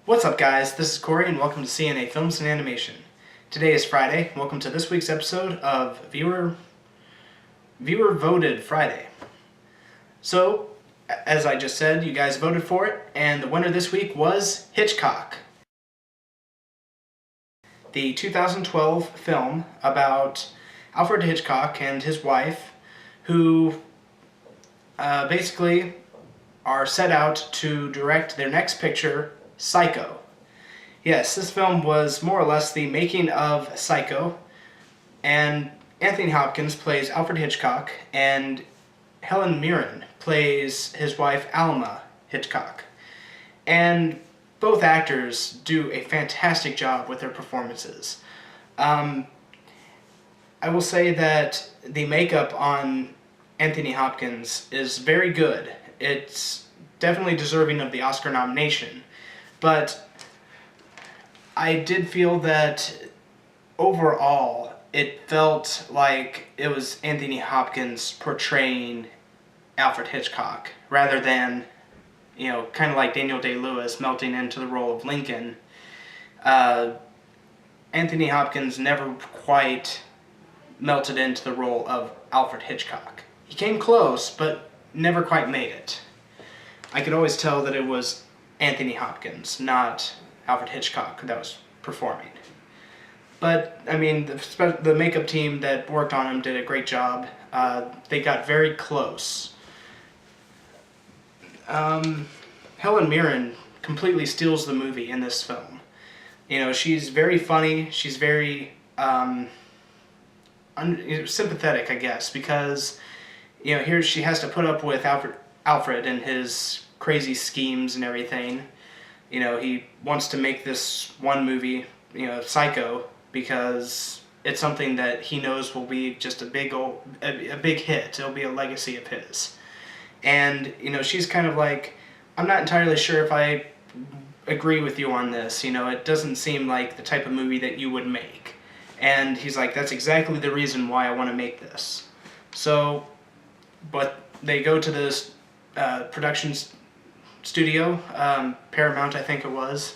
What's up, guys? This is Corey and welcome to CNA Films and Animation. Today is Friday. Welcome to this week's episode of Viewer Voted Friday. So, as I just said, you guys voted for it, and the winner this week was Hitchcock. The 2012 film about Alfred Hitchcock and his wife, who basically are set out to direct their next picture, Psycho. Yes, this film was more or less the making of Psycho, and Anthony Hopkins plays Alfred Hitchcock, and Helen Mirren plays his wife Alma Hitchcock. And both actors do a fantastic job with their performances. I will say that the makeup on Anthony Hopkins is very good. It's definitely deserving of the Oscar nomination. But I did feel that overall it felt like it was Anthony Hopkins portraying Alfred Hitchcock rather than, kind of like Daniel Day-Lewis melting into the role of Lincoln. Anthony Hopkins never quite melted into the role of Alfred Hitchcock. He came close, but never quite made it. I could always tell that it was Anthony Hopkins, not Alfred Hitchcock, that was performing. But, I mean, the makeup team that worked on him did a great job. They got very close. Helen Mirren completely steals the movie in this film. She's very funny, she's very sympathetic, I guess, because, here she has to put up with Alfred and his crazy schemes and everything. He wants to make this one movie, Psycho, because it's something that he knows will be just a big hit. It'll be a legacy of his. And, she's kind of like, I'm not entirely sure if I agree with you on this. It doesn't seem like the type of movie that you would make. And he's like, that's exactly the reason why I want to make this. So, but they go to this production studio, Paramount I think it was,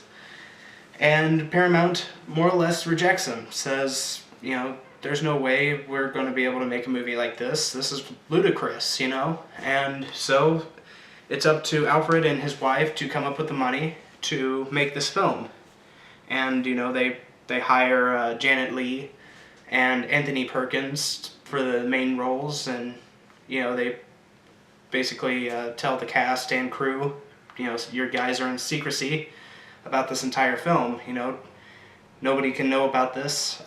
and Paramount more or less rejects him, says, there's no way we're going to be able to make a movie like this. This is ludicrous, And so it's up to Alfred and his wife to come up with the money to make this film. And, they hire Janet Leigh and Anthony Perkins for the main roles, and, they basically tell the cast and crew, your guys are in secrecy about this entire film. Nobody can know about this.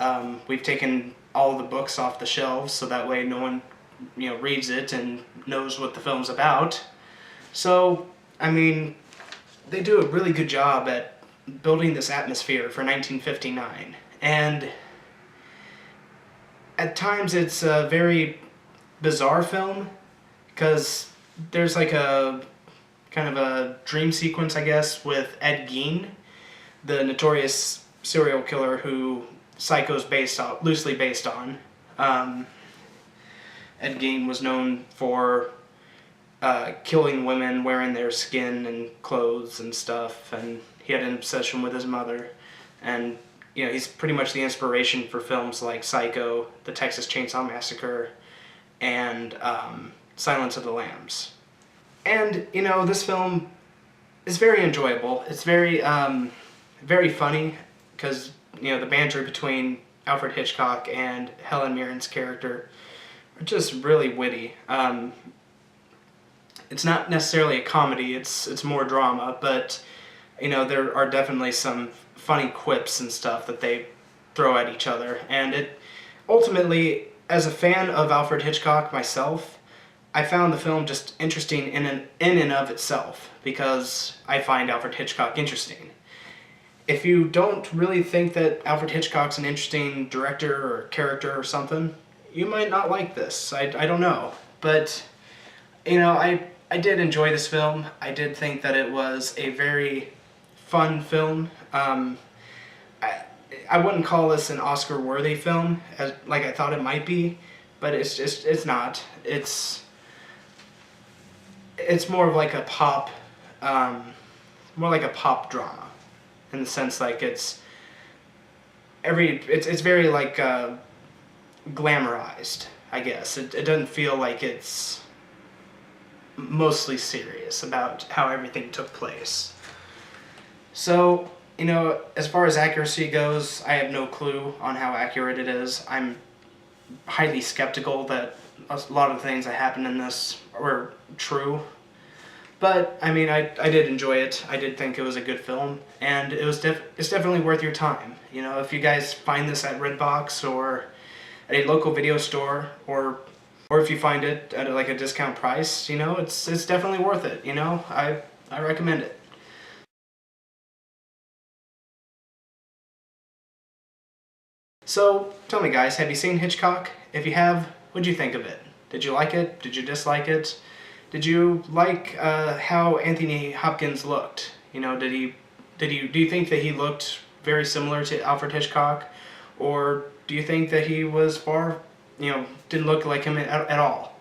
We've taken all the books off the shelves so that way no one, reads it and knows what the film's about. So, I mean, they do a really good job at building this atmosphere for 1959. And at times it's a very bizarre film because there's like a kind of a dream sequence, I guess, with Ed Gein, the notorious serial killer who Psycho's loosely based on. Ed Gein was known for killing women, wearing their skin and clothes and stuff, and he had an obsession with his mother. And, he's pretty much the inspiration for films like Psycho, The Texas Chainsaw Massacre, and Silence of the Lambs. And, this film is very enjoyable. It's very, very funny, because, the banter between Alfred Hitchcock and Helen Mirren's character are just really witty. It's not necessarily a comedy, it's more drama, but, there are definitely some funny quips and stuff that they throw at each other. And it, ultimately, as a fan of Alfred Hitchcock myself, I found the film just interesting in and of itself, because I find Alfred Hitchcock interesting. If you don't really think that Alfred Hitchcock's an interesting director or character or something, you might not like this. I don't know. But, I did enjoy this film. I did think that it was a very fun film. I wouldn't call this an Oscar-worthy film, like I thought it might be, but it's not. It's more of like a pop, more like a pop drama. in the sense like it's very like glamorized, I guess. It doesn't feel like it's mostly serious about how everything took place. So, you know, as far as accuracy goes, I have no clue on how accurate it is. I'm highly skeptical that a lot of the things that happened in this were true. But, I mean, I did enjoy it. I did think it was a good film, and it's definitely worth your time. You know, if you guys find this at Redbox or at a local video store, or if you find it at like a discount price, you know, it's definitely worth it. You know, I recommend it. So, tell me guys, have you seen Hitchcock? If you have, what'd you think of it? Did you like it? Did you dislike it? Did you like how Anthony Hopkins looked? You know, do you think that he looked very similar to Alfred Hitchcock? Or do you think that he was didn't look like him at all?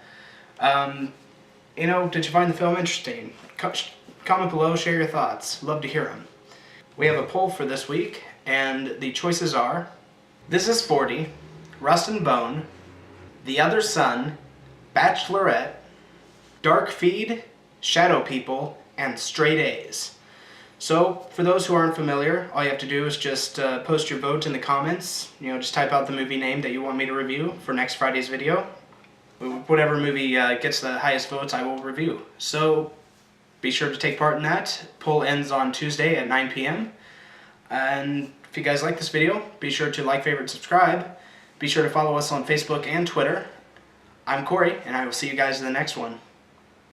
You know, did you find the film interesting? Comment below, share your thoughts. Love to hear them. We have a poll for this week, and the choices are: This Is 40, Rust and Bone, The Other Son, Bachelorette, Dark Feed, Shadow People, and Straight A's. So, for those who aren't familiar, all you have to do is just post your vote in the comments. You know, just type out the movie name that you want me to review for next Friday's video. Whatever movie gets the highest votes, I will review. So, be sure to take part in that. Poll ends on Tuesday at 9 p.m. And if you guys like this video, be sure to like, favorite, subscribe. Be sure to follow us on Facebook and Twitter. I'm Corey, and I will see you guys in the next one.